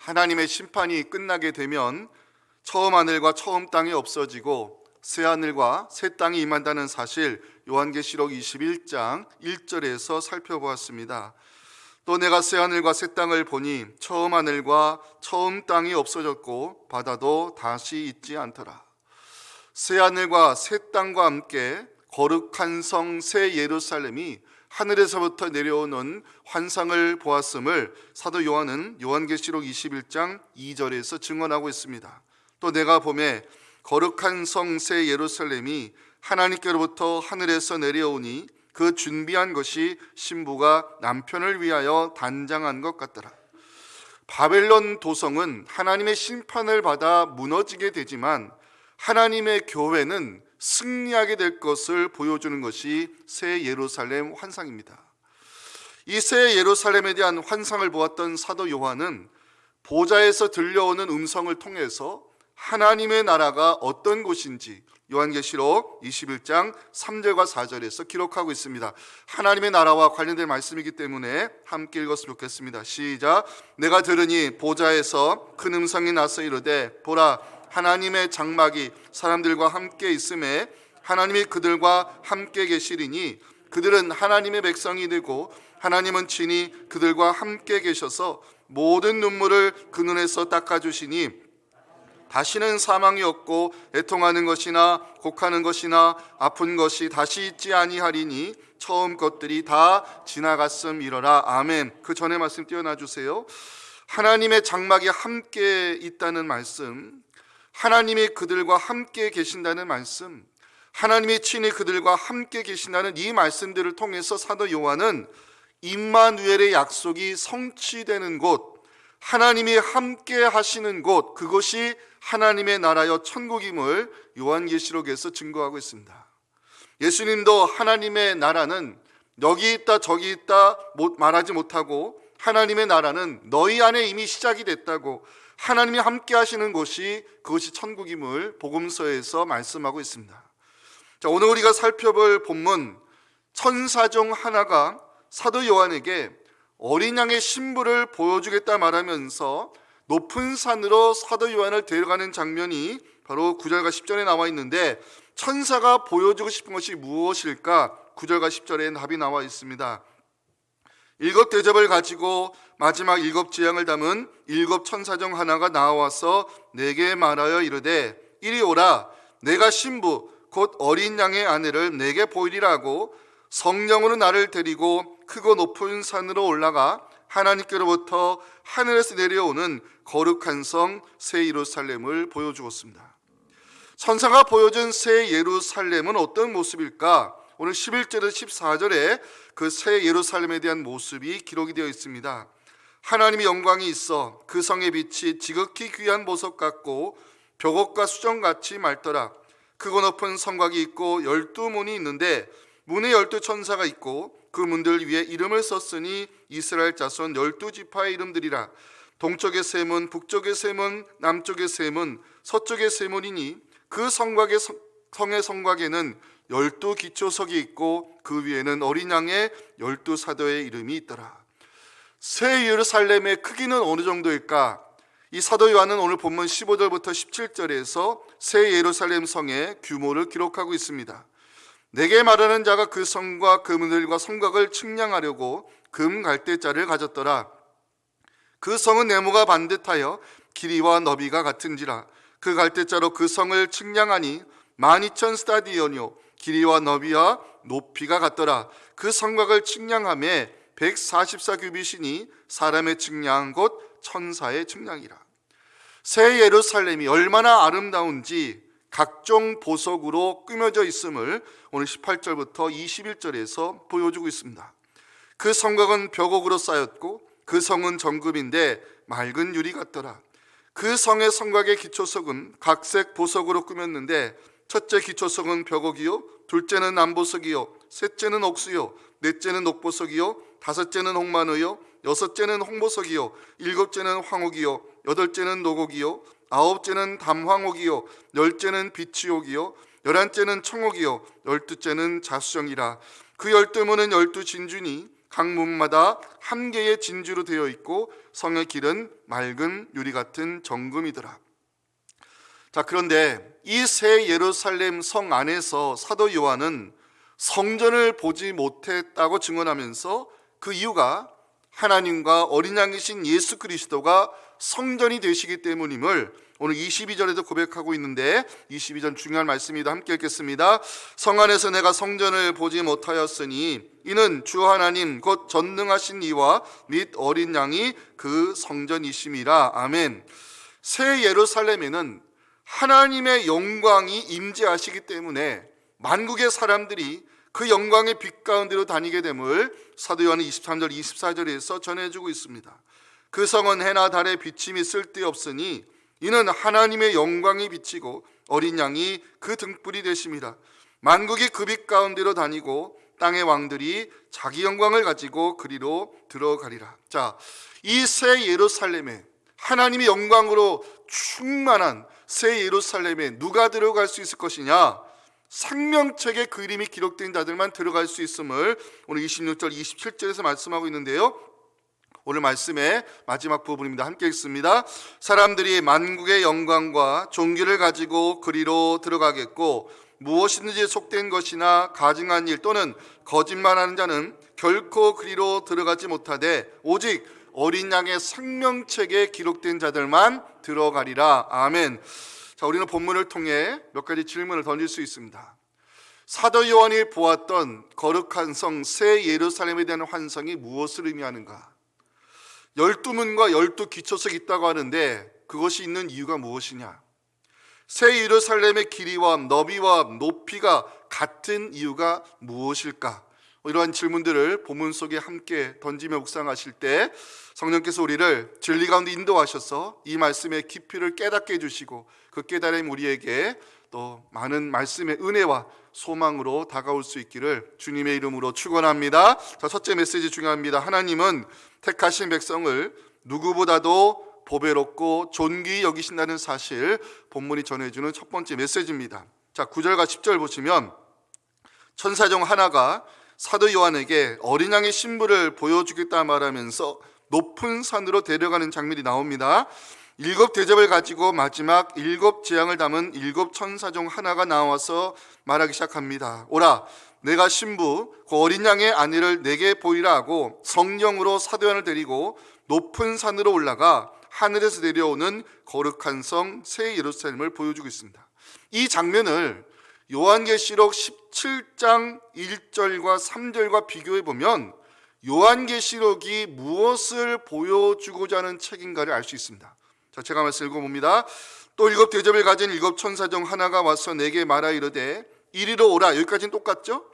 하나님의 심판이 끝나게 되면 처음 하늘과 처음 땅이 없어지고 새 하늘과 새 땅이 임한다는 사실, 요한계시록 21장 1절에서 살펴보았습니다. 또 내가 새 하늘과 새 땅을 보니 처음 하늘과 처음 땅이 없어졌고 바다도 다시 있지 않더라. 새 하늘과 새 땅과 함께 거룩한 성 새 예루살렘이 하늘에서부터 내려오는 환상을 보았음을 사도 요한은 요한계시록 21장 2절에서 증언하고 있습니다. 또 내가 보매 거룩한 성 새 예루살렘이 하나님께로부터 하늘에서 내려오니 그 준비한 것이 신부가 남편을 위하여 단장한 것 같더라. 바벨론 도성은 하나님의 심판을 받아 무너지게 되지만 하나님의 교회는 승리하게 될 것을 보여주는 것이 새 예루살렘 환상입니다. 이 새 예루살렘에 대한 환상을 보았던 사도 요한은 보좌에서 들려오는 음성을 통해서 하나님의 나라가 어떤 곳인지 요한계시록 21장 3절과 4절에서 기록하고 있습니다. 하나님의 나라와 관련된 말씀이기 때문에 함께 읽었으면 좋겠습니다. 시작. 내가 들으니 보좌에서 큰 음성이 나서 이르되 보라, 하나님의 장막이 사람들과 함께 있음에 하나님이 그들과 함께 계시리니 그들은 하나님의 백성이 되고 하나님은 친히 그들과 함께 계셔서 모든 눈물을 그 눈에서 닦아주시니 다시는 사망이 없고 애통하는 것이나 곡하는 것이나 아픈 것이 다시 있지 아니하리니 처음 것들이 다 지나갔음이러라. 아멘. 그 전에 말씀 띄워놔 주세요. 하나님의 장막이 함께 있다는 말씀, 하나님이 그들과 함께 계신다는 말씀, 하나님이 친히 그들과 함께 계신다는 이 말씀들을 통해서 사도 요한은 임마누엘의 약속이 성취되는 곳, 하나님이 함께 하시는 곳, 그것이 하나님의 나라여 천국임을 요한계시록에서 증거하고 있습니다. 예수님도 하나님의 나라는 여기 있다 저기 있다 말하지 못하고 하나님의 나라는 너희 안에 이미 시작이 됐다고, 하나님이 함께 하시는 곳이 그것이 천국임을 복음서에서 말씀하고 있습니다. 자, 오늘 우리가 살펴볼 본문, 천사 중 하나가 사도 요한에게 어린 양의 신부를 보여주겠다 말하면서 높은 산으로 사도 요한을 데려가는 장면이 바로 9절과 10절에 나와 있는데, 천사가 보여주고 싶은 것이 무엇일까? 9절과 10절에 답이 나와 있습니다. 일곱 대접을 가지고 마지막 일곱 재앙을 담은 일곱 천사 중 하나가 나와서 내게 말하여 이르되 이리 오라, 내가 신부 곧 어린 양의 아내를 내게 보이리라고 성령으로 나를 데리고 크고 높은 산으로 올라가 하나님께로부터 하늘에서 내려오는 거룩한 성 새 예루살렘을 보여주었습니다. 천사가 보여준 새 예루살렘은 어떤 모습일까? 오늘 11절에서 14절에 그 새 예루살렘에 대한 모습이 기록이 되어 있습니다. 하나님의 영광이 있어 그 성의 빛이 지극히 귀한 보석 같고 벽옥과 수정같이 맑더라. 크고 높은 성곽이 있고 12문이 있는데 문에 12천사가 있고 그 문들 위에 이름을 썼으니 이스라엘 자손 12지파의 이름들이라. 동쪽의 세 문, 북쪽의 세 문, 남쪽의 세 문, 서쪽의 세 문이니 그 성곽의 성의 성곽에는 12기초석이 있고 그 위에는 어린 양의 12사도의 이름이 있더라. 새 예루살렘의 크기는 어느 정도일까? 이 사도 요한은 오늘 본문 15절부터 17절에서 새 예루살렘 성의 규모를 기록하고 있습니다. 내게 말하는 자가 그 성과 그 문들과 성곽을 측량하려고 금 갈대자를 가졌더라. 그 성은 네모가 반듯하여 길이와 너비가 같은지라. 그 갈대자로 그 성을 측량하니 12,000 스타디온이요 길이와 너비와 높이가 같더라. 그 성곽을 측량하며 144규빗이니 사람의 측량 곧 천사의 측량이라. 새 예루살렘이 얼마나 아름다운지 각종 보석으로 꾸며져 있음을 오늘 18절부터 21절에서 보여주고 있습니다. 그 성곽은 벽옥으로 쌓였고 그 성은 정금인데 맑은 유리 같더라. 그 성의 성곽의 기초석은 각색 보석으로 꾸몄는데 첫째 기초석은 벽옥이요, 둘째는 남보석이요, 셋째는 옥수요, 넷째는 녹보석이요, 다섯째는 홍마노요, 여섯째는 홍보석이요, 일곱째는 황옥이요, 여덟째는 노곡이요, 아홉째는 담황옥이요, 열째는 비치옥이요, 열한째는 청옥이요, 열두째는 자수정이라. 그 12문은 12진주니 각 문마다 한 개의 진주로 되어 있고 성의 길은 맑은 유리 같은 정금이더라. 자, 그런데 이 새 예루살렘 성 안에서 사도 요한은 성전을 보지 못했다고 증언하면서 그 이유가 하나님과 어린 양이신 예수 그리스도가 성전이 되시기 때문임을 오늘 22절에도 고백하고 있는데, 22절 중요한 말씀입니다. 함께 읽겠습니다. 성 안에서 내가 성전을 보지 못하였으니 이는 주 하나님 곧 전능하신 이와 및 어린 양이 그 성전이심이라. 아멘. 새 예루살렘에는 하나님의 영광이 임재하시기 때문에 만국의 사람들이 그 영광의 빛 가운데로 다니게 됨을 사도 요한은 23절 24절에서 전해주고 있습니다. 그 성은 해나 달의 비침이 쓸데없으니 이는 하나님의 영광이 비치고 어린 양이 그 등불이 되심이라. 만국이 그 빛 가운데로 다니고 땅의 왕들이 자기 영광을 가지고 그리로 들어가리라. 자, 이 새 예루살렘에 하나님의 영광으로 충만한 새 예루살렘에 누가 들어갈 수 있을 것이냐? 생명책의 그림이 기록된 자들만 들어갈 수 있음을 오늘 26절 27절에서 말씀하고 있는데요, 오늘 말씀의 마지막 부분입니다. 함께 읽습니다. 사람들이 만국의 영광과 존귀를 가지고 그리로 들어가겠고 무엇이든지 속된 것이나 가증한 일 또는 거짓말하는 자는 결코 그리로 들어가지 못하되 오직 어린 양의 생명책에 기록된 자들만 들어가리라. 아멘. 자, 우리는 본문을 통해 몇 가지 질문을 던질 수 있습니다. 사도 요한이 보았던 거룩한 성 새 예루살렘에 대한 환상이 무엇을 의미하는가? 12문과 12기초석이 있다고 하는데 그것이 있는 이유가 무엇이냐? 새 예루살렘의 길이와 너비와 높이가 같은 이유가 무엇일까? 이러한 질문들을 본문 속에 함께 던지며 묵상하실 때 성령께서 우리를 진리 가운데 인도하셔서 이 말씀의 깊이를 깨닫게 해주시고 그 깨달음 우리에게 또 많은 말씀의 은혜와 소망으로 다가올 수 있기를 주님의 이름으로 축원합니다. 자, 첫째 메시지 중요합니다. 하나님은 택하신 백성을 누구보다도 보배롭고 존귀히 여기신다는 사실, 본문이 전해주는 첫 번째 메시지입니다. 자, 9절과 10절 보시면 천사 중 하나가 사도 요한에게 어린 양의 신부를 보여주겠다 말하면서 높은 산으로 데려가는 장면이 나옵니다. 7 대접을 가지고 마지막 7 재앙을 담은 7 천사 중 하나가 나와서 말하기 시작합니다. 오라, 내가 신부 그 어린 양의 아내를 내게 보이라 하고 성령으로 사도 요한을 데리고 높은 산으로 올라가 하늘에서 내려오는 거룩한 성 새 예루살렘을 보여주고 있습니다. 이 장면을 요한계시록 17장 1절과 3절과 비교해 보면 요한계시록이 무엇을 보여주고자 하는 책인가를 알 수 있습니다. 자, 제가 말씀 읽어봅니다. 또 7 대접을 가진 7 천사 중 하나가 와서 내게 말하 이르되 이리로 오라. 여기까지는 똑같죠?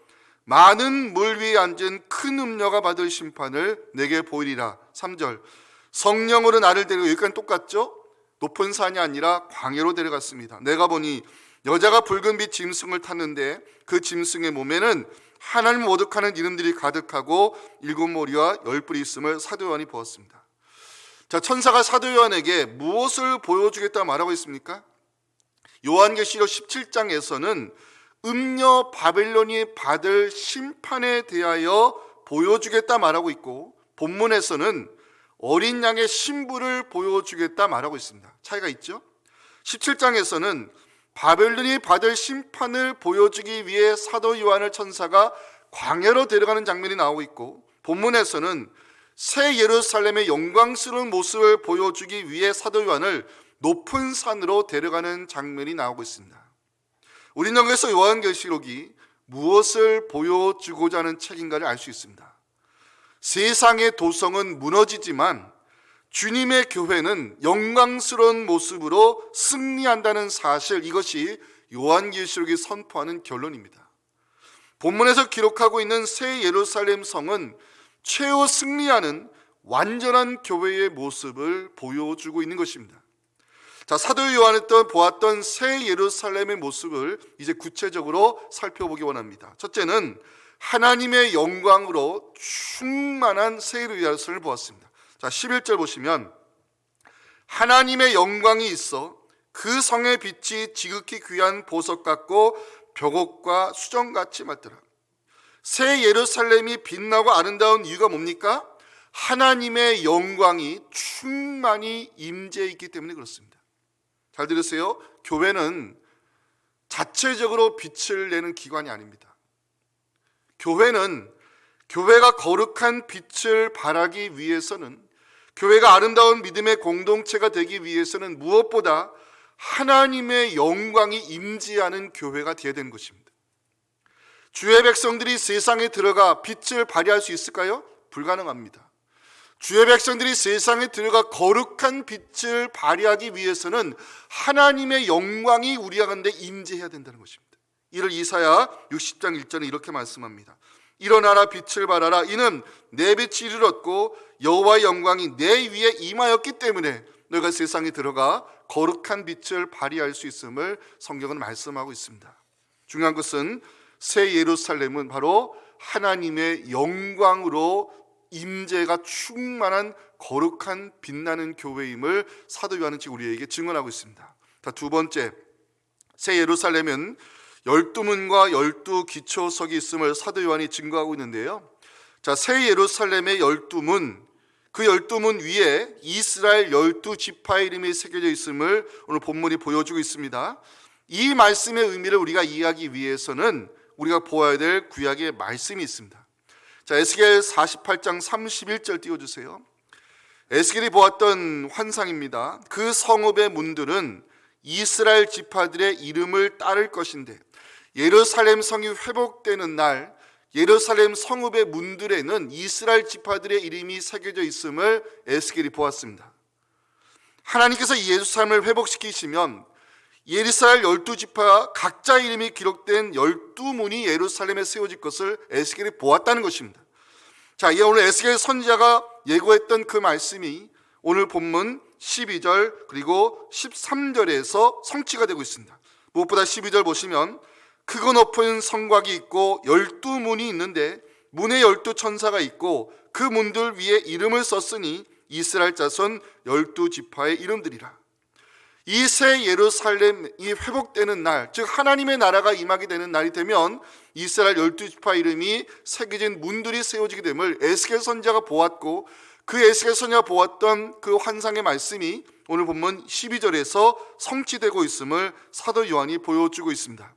많은 물 위에 앉은 큰 음녀가 받을 심판을 내게 보이리라. 3절 성령으로 나를 데리고, 여기까지는 똑같죠? 높은 산이 아니라 광야로 데려갔습니다. 내가 보니 여자가 붉은 빛 짐승을 탔는데 그 짐승의 몸에는 하나님을 모독하는 이름들이 가득하고 7 머리와 10뿔이 있음을 사도 요한이 보았습니다. 자, 천사가 사도 요한에게 무엇을 보여주겠다 말하고 있습니까? 요한계시록 17장에서는 음녀 바벨론이 받을 심판에 대하여 보여주겠다 말하고 있고, 본문에서는 어린 양의 신부를 보여주겠다 말하고 있습니다. 차이가 있죠? 17장에서는 바벨론이 받을 심판을 보여주기 위해 사도 요한을 천사가 광야로 데려가는 장면이 나오고 있고, 본문에서는 새 예루살렘의 영광스러운 모습을 보여주기 위해 사도 요한을 높은 산으로 데려가는 장면이 나오고 있습니다. 우리는 여기서 요한계시록이 무엇을 보여주고자 하는 책인가를 알 수 있습니다. 세상의 도성은 무너지지만 주님의 교회는 영광스러운 모습으로 승리한다는 사실, 이것이 요한계시록이 선포하는 결론입니다. 본문에서 기록하고 있는 새 예루살렘 성은 최후 승리하는 완전한 교회의 모습을 보여주고 있는 것입니다. 자, 사도 요한이 보았던 새 예루살렘의 모습을 이제 구체적으로 살펴보기 원합니다. 첫째는 하나님의 영광으로 충만한 새 예루살렘을 보았습니다. 자, 11절 보시면 하나님의 영광이 있어 그 성의 빛이 지극히 귀한 보석 같고 벽옥과 수정같이 맞더라. 새 예루살렘이 빛나고 아름다운 이유가 뭡니까? 하나님의 영광이 충만히 임재해 있기 때문에 그렇습니다. 잘 들으세요. 교회는 자체적으로 빛을 내는 기관이 아닙니다. 교회가 거룩한 빛을 발하기 위해서는, 교회가 아름다운 믿음의 공동체가 되기 위해서는 무엇보다 하나님의 영광이 임재하는 교회가 되어야 되는 것입니다. 주의 백성들이 세상에 들어가 빛을 발휘할 수 있을까요? 불가능합니다. 주의 백성들이 세상에 들어가 거룩한 빛을 발휘하기 위해서는 하나님의 영광이 우리 가운데 임재해야 된다는 것입니다. 이를 이사야 60장 1절에 이렇게 말씀합니다. 일어나라, 빛을 발하라. 이는 내 빛이 이르렀고 여호와의 영광이 내 위에 임하였기 때문에 너희가 세상에 들어가 거룩한 빛을 발휘할 수 있음을 성경은 말씀하고 있습니다. 중요한 것은 새 예루살렘은 바로 하나님의 영광으로 임재가 충만한 거룩한 빛나는 교회임을 사도 요한은 지금 우리에게 증언하고 있습니다. 두 번째, 새 예루살렘은 12문과 12기초석이 있음을 사도 요한이 증거하고 있는데요. 새 예루살렘의 12문, 그 12문 위에 이스라엘 12지파의 이름이 새겨져 있음을 오늘 본문이 보여주고 있습니다. 이 말씀의 의미를 우리가 이해하기 위해서는 우리가 보아야 될 구약의 말씀이 있습니다. 에스겔 48장 31절 띄워주세요. 에스겔이 보았던 환상입니다. 그 성읍의 문들은 이스라엘 지파들의 이름을 따를 것인데 예루살렘 성이 회복되는 날 예루살렘 성읍의 문들에는 이스라엘 지파들의 이름이 새겨져 있음을 에스겔이 보았습니다. 하나님께서 예루살렘을 회복시키시면 이스라엘 12지파 각자 이름이 기록된 12문이 예루살렘에 세워질 것을 에스겔이 보았다는 것입니다. 이게 오늘 에스겔 선지자가 예고했던 그 말씀이 오늘 본문 12절 그리고 13절에서 성취가 되고 있습니다. 무엇보다 12절 보시면 크고 높은 성곽이 있고 12문이 있는데 문에 12천사가 있고 그 문들 위에 이름을 썼으니 이스라엘 자손 12지파의 이름들이라. 이 새 예루살렘이 회복되는 날, 즉 하나님의 나라가 임하게 되는 날이 되면 이스라엘 12지파 이름이 새겨진 문들이 세워지게 됨을 에스겔 선지자가 보았고, 그 에스겔 선지자가 보았던 그 환상의 말씀이 오늘 본문 12절에서 성취되고 있음을 사도 요한이 보여주고 있습니다.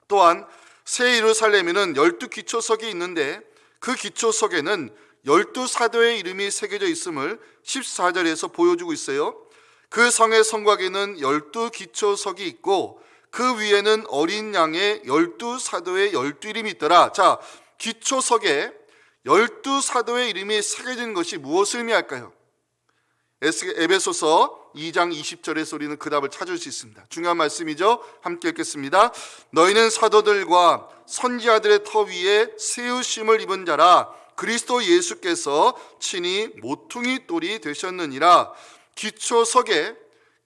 또한 새 예루살렘에는 12기초석이 있는데 그 기초석에는 12사도의 이름이 새겨져 있음을 14절에서 보여주고 있어요. 그 성의 성곽에는 12기초석이 있고 그 위에는 어린 양의 12사도의 12이름이 있더라. 기초석에 12사도의 이름이 새겨진 것이 무엇을 의미할까요? 에베소서 2장 20절에서 우리는 그 답을 찾을 수 있습니다. 중요한 말씀이죠. 함께 읽겠습니다. 너희는 사도들과 선지자들의 터 위에 세우심을 입은 자라. 그리스도 예수께서 친히 모퉁이 돌이 되셨느니라. 기초석에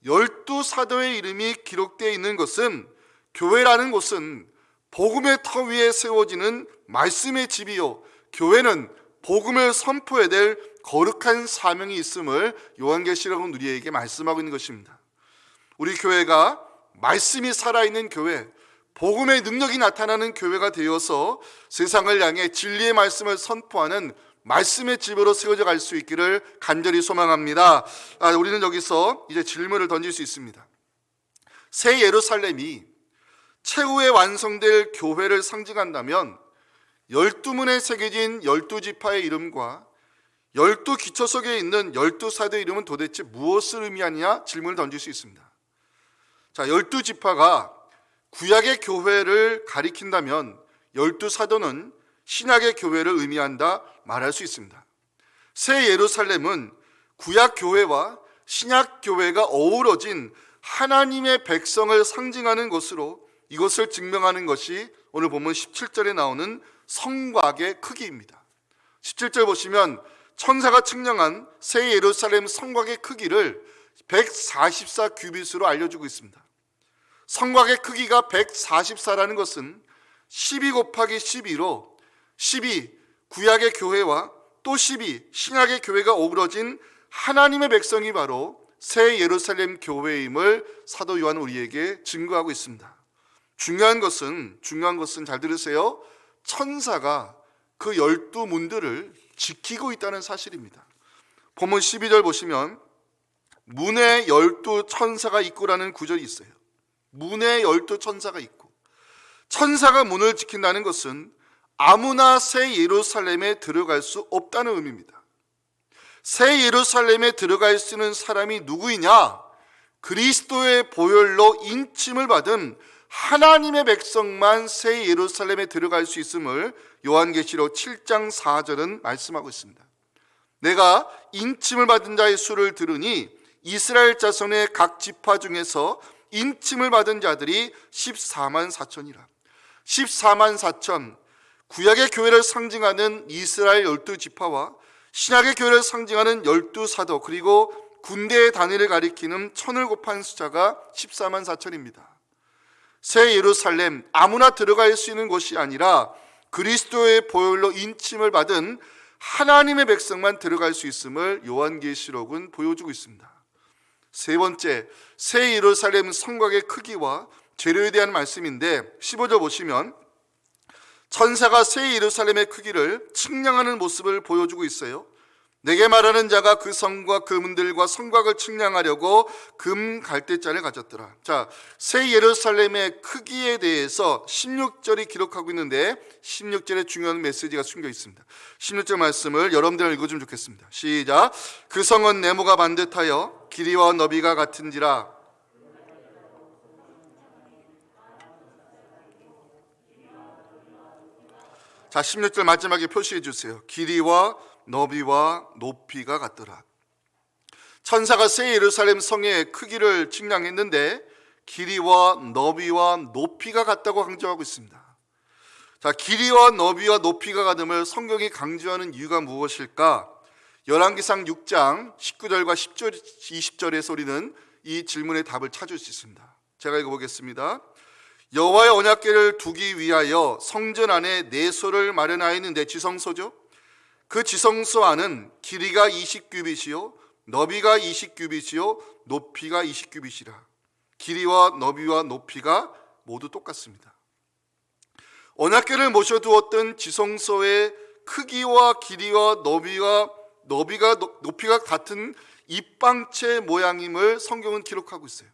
12사도의 이름이 기록되어 있는 것은, 교회라는 곳은 복음의 터 위에 세워지는 말씀의 집이요, 교회는 복음을 선포해야 될 거룩한 사명이 있음을 요한계시록은 우리에게 말씀하고 있는 것입니다. 우리 교회가 말씀이 살아있는 교회, 복음의 능력이 나타나는 교회가 되어서 세상을 향해 진리의 말씀을 선포하는 말씀의 집으로 세워져 갈 수 있기를 간절히 소망합니다. 우리는 여기서 이제 질문을 던질 수 있습니다. 새 예루살렘이 최후에 완성될 교회를 상징한다면 12문에 새겨진 12지파의 이름과 12기초석에 있는 12사도의 이름은 도대체 무엇을 의미하느냐 질문을 던질 수 있습니다. 12지파가 구약의 교회를 가리킨다면 12사도는 신약의 교회를 의미한다 말할 수 있습니다. 새 예루살렘은 구약 교회와 신약 교회가 어우러진 하나님의 백성을 상징하는 것으로 이것을 증명하는 것이 오늘 본문 17절에 나오는 성곽의 크기입니다. 17절 보시면 천사가 측량한 새 예루살렘 성곽의 크기를 144규빗으로 알려주고 있습니다. 성곽의 크기가 144라는 것은 12 곱하기 12로 12 구약의 교회와 또 12 신약의 교회가 어우러진 하나님의 백성이 바로 새 예루살렘 교회임을 사도 요한은 우리에게 증거하고 있습니다. 중요한 것은 잘 들으세요. 천사가 그 12문들을 지키고 있다는 사실입니다. 본문 12절 보시면 문에 12천사가 있고라는 구절이 있어요. 문에 12천사가 있고, 천사가 문을 지킨다는 것은 아무나 새 예루살렘에 들어갈 수 없다는 의미입니다. 새 예루살렘에 들어갈 수 있는 사람이 누구이냐? 그리스도의 보혈로 인침을 받은 하나님의 백성만 새 예루살렘에 들어갈 수 있음을 요한계시록 7장 4절은 말씀하고 있습니다. 내가 인침을 받은 자의 수를 들으니 이스라엘 자손의 각 지파 중에서 인침을 받은 자들이 14만 4천이라. 14만 4천, 구약의 교회를 상징하는 이스라엘 12지파와 신약의 교회를 상징하는 12사도, 그리고 군대의 단위를 가리키는 천을 곱한 숫자가 14만 4천입니다. 새 예루살렘, 아무나 들어갈 수 있는 곳이 아니라 그리스도의 보혈로 인침을 받은 하나님의 백성만 들어갈 수 있음을 요한계시록은 보여주고 있습니다. 세 번째, 새 예루살렘 성곽의 크기와 재료에 대한 말씀인데 15절 보시면 천사가 새 예루살렘의 크기를 측량하는 모습을 보여주고 있어요. 내게 말하는 자가 그 성과 그 문들과 성곽을 측량하려고 금 갈대잔을 가졌더라. 자, 새 예루살렘의 크기에 대해서 16절이 기록하고 있는데 16절에 중요한 메시지가 숨겨 있습니다. 16절 말씀을 여러분들 읽어주면 좋겠습니다. 시작. 그 성은 네모가 반듯하여 길이와 너비가 같은지라. 자, 16절 마지막에 표시해 주세요. 길이와 너비와 높이가 같더라. 천사가 새 예루살렘 성의 크기를 측량했는데 길이와 너비와 높이가 같다고 강조하고 있습니다. 자, 길이와 너비와 높이가 같음을 성경이 강조하는 이유가 무엇일까? 열왕기상 6장 19절과 20절에서 우리는 이 질문의 답을 찾을 수 있습니다. 제가 읽어보겠습니다. 여호와의 언약궤를 두기 위하여 성전 안에 내소를 마련하였는데, 지성소죠. 그 지성소 안은 길이가 20규빗이요 너비가 20규빗이요 높이가 20규빗이라. 길이와 너비와 높이가 모두 똑같습니다. 언약궤를 모셔두었던 지성소의 크기와 길이와 높이가 같은 입방체 모양임을 성경은 기록하고 있어요.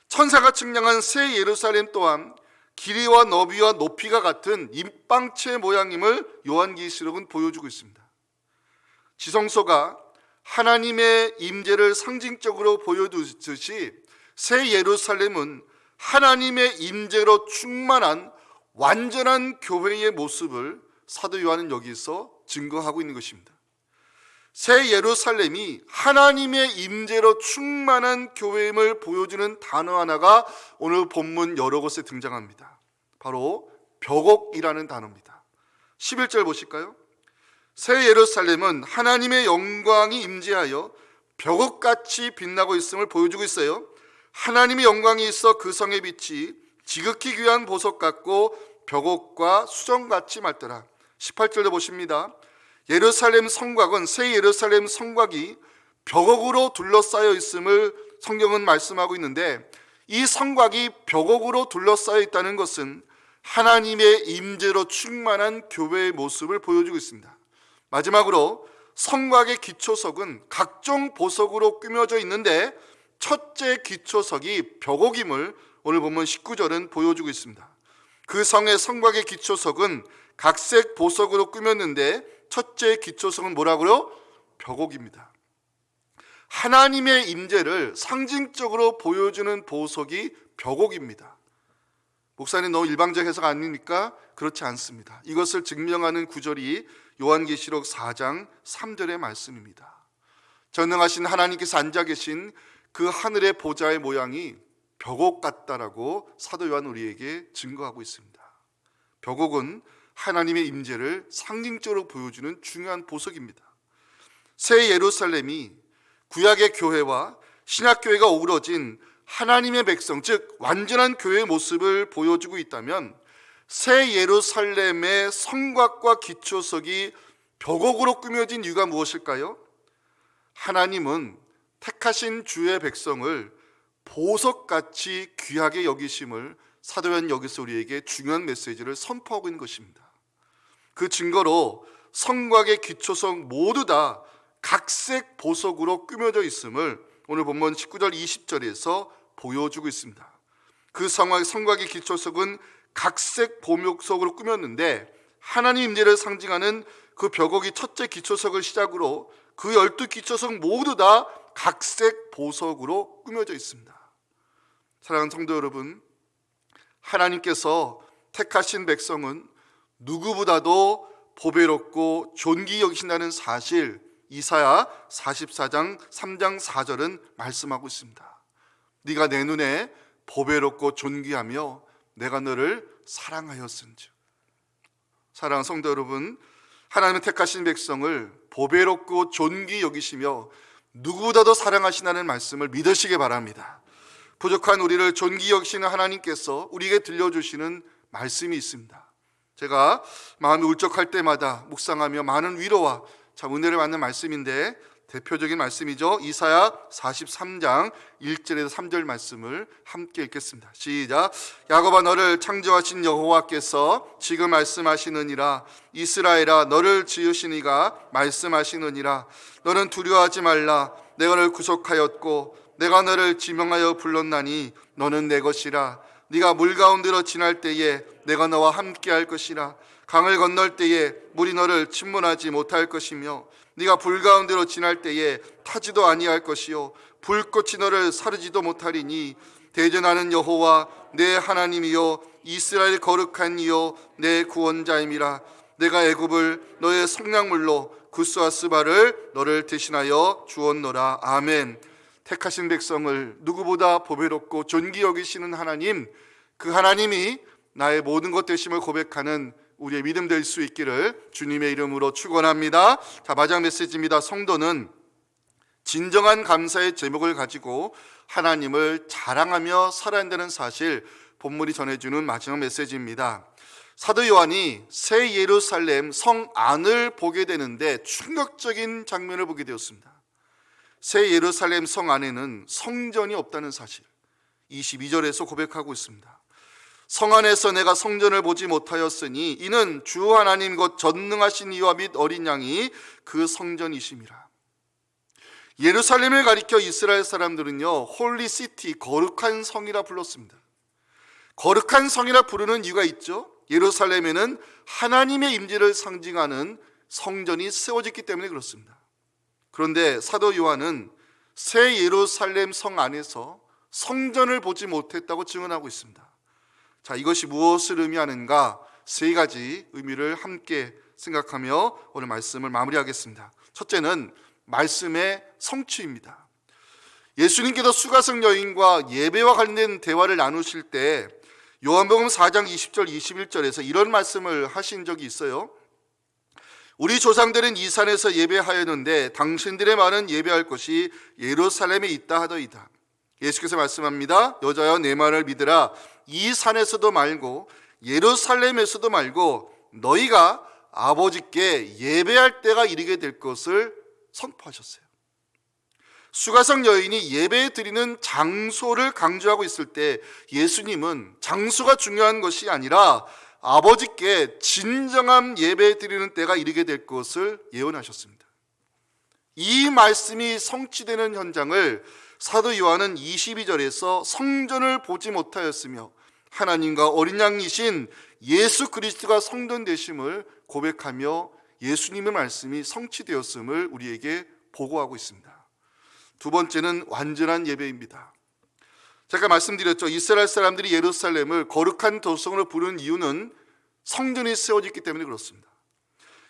천사가 측량한 새 예루살렘 또한 길이와 너비와 높이가 같은 입방체 모양임을 요한계시록은 보여주고 있습니다. 지성소가 하나님의 임재를 상징적으로 보여두듯이 새 예루살렘은 하나님의 임재로 충만한 완전한 교회의 모습을 사도 요한은 여기서 증거하고 있는 것입니다. 새 예루살렘이 하나님의 임재로 충만한 교회임을 보여주는 단어 하나가 오늘 본문 여러 곳에 등장합니다. 바로 벽옥이라는 단어입니다. 11절 보실까요? 새 예루살렘은 하나님의 영광이 임재하여 벽옥같이 빛나고 있음을 보여주고 있어요. 하나님의 영광이 있어 그 성의 빛이 지극히 귀한 보석 같고 벽옥과 수정같이 맑더라. 18절도 보십니다. 예루살렘 성곽은, 새 예루살렘 성곽이 벽옥으로 둘러싸여 있음을 성경은 말씀하고 있는데, 이 성곽이 벽옥으로 둘러싸여 있다는 것은 하나님의 임재로 충만한 교회의 모습을 보여주고 있습니다. 마지막으로 성곽의 기초석은 각종 보석으로 꾸며져 있는데 첫째 기초석이 벽옥임을 오늘 본문 19절은 보여주고 있습니다. 그 성의 성곽의 기초석은 각색 보석으로 꾸몄는데 첫째 기초석은 뭐라고요? 벽옥입니다. 하나님의 임재를 상징적으로 보여주는 보석이 벽옥입니다. 목사님 너무 일방적 해석 아닙니까? 그렇지 않습니다. 이것을 증명하는 구절이 요한계시록 4장 3절의 말씀입니다. 전능하신 하나님께서 앉아 계신 그 하늘의 보좌의 모양이 벽옥 같다라고 사도 요한 우리에게 증거하고 있습니다. 벽옥은 하나님의 임재를 상징적으로 보여주는 중요한 보석입니다. 새 예루살렘이 구약의 교회와 신약교회가 어우러진 하나님의 백성, 즉 완전한 교회의 모습을 보여주고 있다면 새 예루살렘의 성곽과 기초석이 벽옥으로 꾸며진 이유가 무엇일까요? 하나님은 택하신 주의 백성을 보석같이 귀하게 여기심을 사도 요한 여기서 우리에게 중요한 메시지를 선포하고 있는 것입니다. 그 증거로 성곽의 기초석 모두 다 각색 보석으로 꾸며져 있음을 오늘 본문 19절 20절에서 보여주고 있습니다. 그 성곽의 기초석은 각색 보석으로 꾸몄는데 하나님 임재를 상징하는 그 벽옥이 첫째 기초석을 시작으로 그 12기초석 모두 다 각색 보석으로 꾸며져 있습니다. 사랑하는 성도 여러분, 하나님께서 택하신 백성은 누구보다도 보배롭고 존귀 여기신다는 사실, 이사야 44장 3장 4절은 말씀하고 있습니다. 네가 내 눈에 보배롭고 존귀하며 내가 너를 사랑하였은즉. 사랑하는 성도 여러분, 하나님은 택하신 백성을 보배롭고 존귀 여기시며 누구보다도 사랑하시다는 말씀을 믿으시기 바랍니다. 부족한 우리를 존귀 여기시는 하나님께서 우리에게 들려주시는 말씀이 있습니다. 제가 마음이 울적할 때마다 묵상하며 많은 위로와 참 은혜를 받는 말씀인데 대표적인 말씀이죠. 이사야 43장 1절에서 3절 말씀을 함께 읽겠습니다. 시작. 야곱아, 너를 창조하신 여호와께서 지금 말씀하시느니라. 이스라엘아, 너를 지으신 이가 말씀하시느니라. 너는 두려워하지 말라. 내가 너를 구속하였고 내가 너를 지명하여 불렀나니 너는 내 것이라. 네가 물 가운데로 지날 때에 내가 너와 함께할 것이라. 강을 건널 때에 물이 너를 침몰하지 못할 것이며 네가 불 가운데로 지날 때에 타지도 아니할 것이요 불꽃이 너를 사르지도 못하리니 대전하는 여호와 내 하나님이요 이스라엘 거룩한 이요 내 구원자임이라. 내가 애굽을 너의 성량물로 구스와 스바를 너를 대신하여 주었노라. 아멘. 택하신 백성을 누구보다 보배롭고 존귀 여기시는 하나님, 그 하나님이 나의 모든 것 되심을 고백하는 우리의 믿음 될 수 있기를 주님의 이름으로 축원합니다. 자, 마지막 메시지입니다. 성도는 진정한 감사의 제목을 가지고 하나님을 자랑하며 살아야 한다는 사실, 본문이 전해주는 마지막 메시지입니다. 사도 요한이 새 예루살렘 성 안을 보게 되는데 충격적인 장면을 보게 되었습니다. 새 예루살렘 성 안에는 성전이 없다는 사실, 22절에서 고백하고 있습니다. 성 안에서 내가 성전을 보지 못하였으니 이는 주 하나님 곧 전능하신 이와 및 어린 양이 그 성전이심이라. 예루살렘을 가리켜 이스라엘 사람들은요, 홀리 시티, 거룩한 성이라 불렀습니다. 거룩한 성이라 부르는 이유가 있죠. 예루살렘에는 하나님의 임재를 상징하는 성전이 세워졌기 때문에 그렇습니다. 그런데 사도 요한은 새 예루살렘 성 안에서 성전을 보지 못했다고 증언하고 있습니다. 자, 이것이 무엇을 의미하는가? 세 가지 의미를 함께 생각하며 오늘 말씀을 마무리하겠습니다. 첫째는 말씀의 성취입니다. 예수님께서 수가성 여인과 예배와 관련된 대화를 나누실 때 요한복음 4장 20절 21절에서 이런 말씀을 하신 적이 있어요. 우리 조상들은 이 산에서 예배하였는데 당신들의 말은 예배할 곳이 예루살렘에 있다 하더이다. 예수께서 말씀합니다. 여자여, 내 말을 믿으라. 이 산에서도 말고 예루살렘에서도 말고 너희가 아버지께 예배할 때가 이르게 될 것을 선포하셨어요. 수가성 여인이 예배 드리는 장소를 강조하고 있을 때 예수님은 장소가 중요한 것이 아니라 아버지께 진정한 예배 드리는 때가 이르게 될 것을 예언하셨습니다. 이 말씀이 성취되는 현장을 사도 요한은 22절에서 성전을 보지 못하였으며 하나님과 어린 양이신 예수 그리스도가 성전 되심을 고백하며 예수님의 말씀이 성취되었음을 우리에게 보고하고 있습니다. 두 번째는 완전한 예배입니다. 제가 말씀드렸죠. 이스라엘 사람들이 예루살렘을 거룩한 도성으로 부르는 이유는 성전이 세워졌기 때문에 그렇습니다.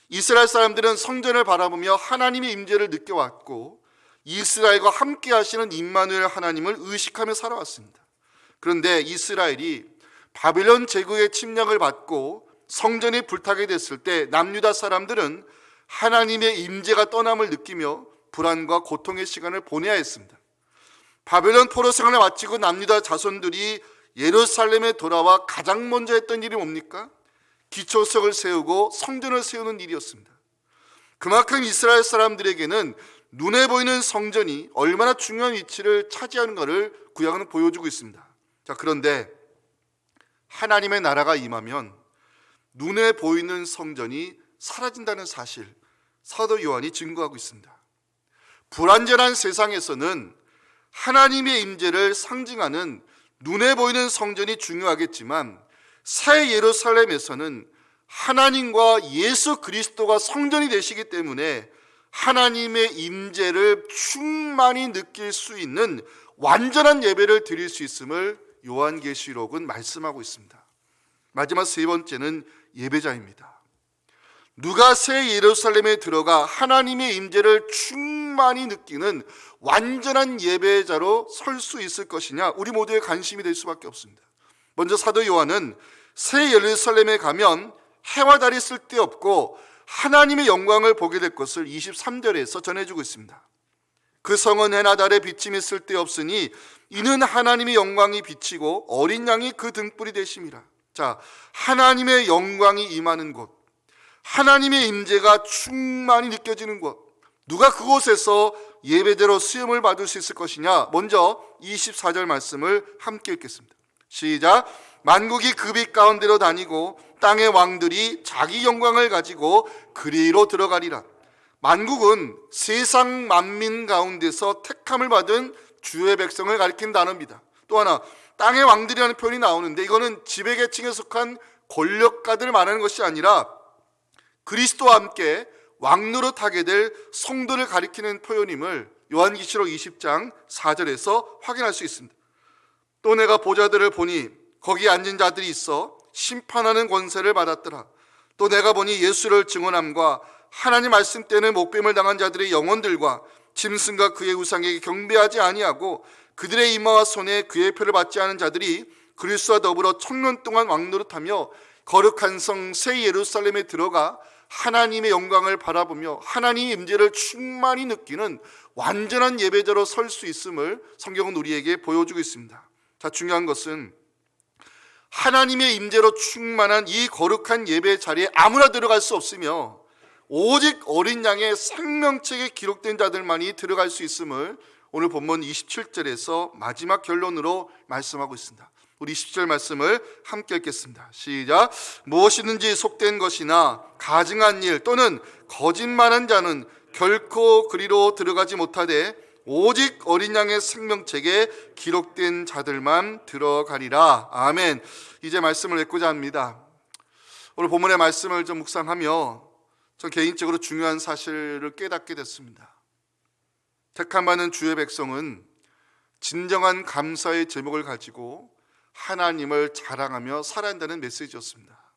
이스라엘 사람들은 성전을 바라보며 하나님의 임재를 느껴왔고 이스라엘과 함께 하시는 임마누엘 하나님을 의식하며 살아왔습니다. 그런데 이스라엘이 바벨론 제국의 침략을 받고 성전이 불타게 됐을 때 남유다 사람들은 하나님의 임재가 떠남을 느끼며 불안과 고통의 시간을 보내야 했습니다. 바벨론 포로 생활을 마치고 남유다 자손들이 예루살렘에 돌아와 가장 먼저 했던 일이 뭡니까? 기초석을 세우고 성전을 세우는 일이었습니다. 그만큼 이스라엘 사람들에게는 눈에 보이는 성전이 얼마나 중요한 위치를 차지하는가를 구약은 보여주고 있습니다. 자, 그런데 하나님의 나라가 임하면 눈에 보이는 성전이 사라진다는 사실, 사도 요한이 증거하고 있습니다. 불완전한 세상에서는 하나님의 임재를 상징하는 눈에 보이는 성전이 중요하겠지만, 새 예루살렘에서는 하나님과 예수 그리스도가 성전이 되시기 때문에 하나님의 임재를 충만히 느낄 수 있는 완전한 예배를 드릴 수 있음을 요한계시록은 말씀하고 있습니다. 마지막 세 번째는 예배자입니다. 누가 새 예루살렘에 들어가 하나님의 임재를 충만히 느끼는 완전한 예배자로 설 수 있을 것이냐, 우리 모두의 관심이 될 수밖에 없습니다. 먼저 사도 요한은 새 예루살렘에 가면 해와 달이 쓸데없고 하나님의 영광을 보게 될 것을 23절에서 전해주고 있습니다. 그 성은 해나 달의 비침이 쓸데없으니 이는 하나님의 영광이 비치고 어린 양이 그 등불이 되심이라. 자, 하나님의 영광이 임하는 곳, 하나님의 임재가 충만히 느껴지는 곳, 누가 그곳에서 예배대로 수염을 받을 수 있을 것이냐? 먼저 24절 말씀을 함께 읽겠습니다. 시작. 만국이 그 빛 가운데로 다니고 땅의 왕들이 자기 영광을 가지고 그리로 들어가리라. 만국은 세상 만민 가운데서 택함을 받은 주의 백성을 가리킨 단어입니다. 또 하나, 땅의 왕들이라는 표현이 나오는데 이거는 지배계층에 속한 권력가들을 말하는 것이 아니라 그리스도와 함께 왕노릇하게 될 성도를 가리키는 표현임을 요한계시록 20장 4절에서 확인할 수 있습니다. 또 내가 보좌들을 보니 거기 앉은 자들이 있어 심판하는 권세를 받았더라. 또 내가 보니 예수를 증언함과 하나님 말씀 때문에 목뱀을 당한 자들의 영혼들과 짐승과 그의 우상에게 경배하지 아니하고 그들의 이마와 손에 그의 표를 받지 않은 자들이 그리스도와 더불어 1000년 동안 왕노릇하며 거룩한 성 새 예루살렘에 들어가 하나님의 영광을 바라보며 하나님의 임재를 충만히 느끼는 완전한 예배자로 설 수 있음을 성경은 우리에게 보여주고 있습니다. 자, 중요한 것은 하나님의 임재로 충만한 이 거룩한 예배 자리에 아무나 들어갈 수 없으며 오직 어린 양의 생명책에 기록된 자들만이 들어갈 수 있음을 오늘 본문 27절에서 마지막 결론으로 말씀하고 있습니다. 우리 20절 말씀을 함께 읽겠습니다. 시작. 무엇이든지 속된 것이나 가증한 일 또는 거짓말한 자는 결코 그리로 들어가지 못하되 오직 어린 양의 생명책에 기록된 자들만 들어가리라. 아멘. 이제 말씀을 맺고자 합니다. 오늘 본문의 말씀을 좀 묵상하며 전 개인적으로 중요한 사실을 깨닫게 됐습니다. 택함받은 주의 백성은 진정한 감사의 제목을 가지고 하나님을 자랑하며 살아야 한다는 메시지였습니다.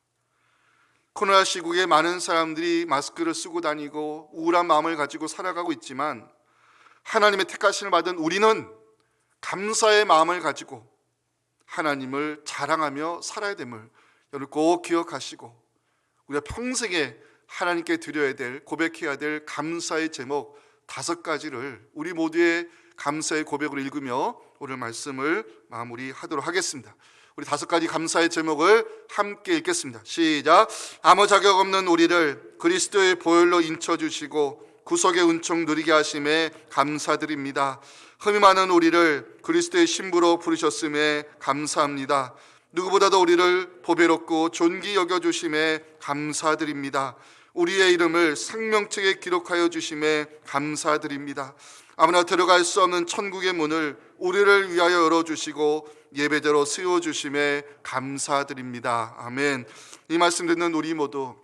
코로나 시국에 많은 사람들이 마스크를 쓰고 다니고 우울한 마음을 가지고 살아가고 있지만 하나님의 택하심을 받은 우리는 감사의 마음을 가지고 하나님을 자랑하며 살아야 됨을 여러분 꼭 기억하시고 우리가 평생에 하나님께 드려야 될, 고백해야 될 감사의 제목 5가지를 우리 모두의 감사의 고백으로 읽으며 오늘 말씀을 마무리하도록 하겠습니다. 우리 5가지 감사의 제목을 함께 읽겠습니다. 시작. 아무 자격 없는 우리를 그리스도의 보혈로 인쳐주시고 구속의 은총 누리게 하심에 감사드립니다. 흠이 많은 우리를 그리스도의 신부로 부르셨음에 감사합니다. 누구보다도 우리를 보배롭고 존귀 여겨주심에 감사드립니다. 우리의 이름을 생명책에 기록하여 주심에 감사드립니다. 아무나 들어갈 수 없는 천국의 문을 우리를 위하여 열어주시고 예배대로 세워주심에 감사드립니다. 아멘. 이 말씀 듣는 우리 모두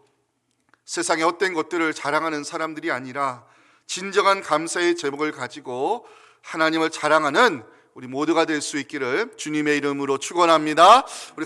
세상의 헛된 것들을 자랑하는 사람들이 아니라 진정한 감사의 제목을 가지고 하나님을 자랑하는 우리 모두가 될 수 있기를 주님의 이름으로 축원합니다. 우리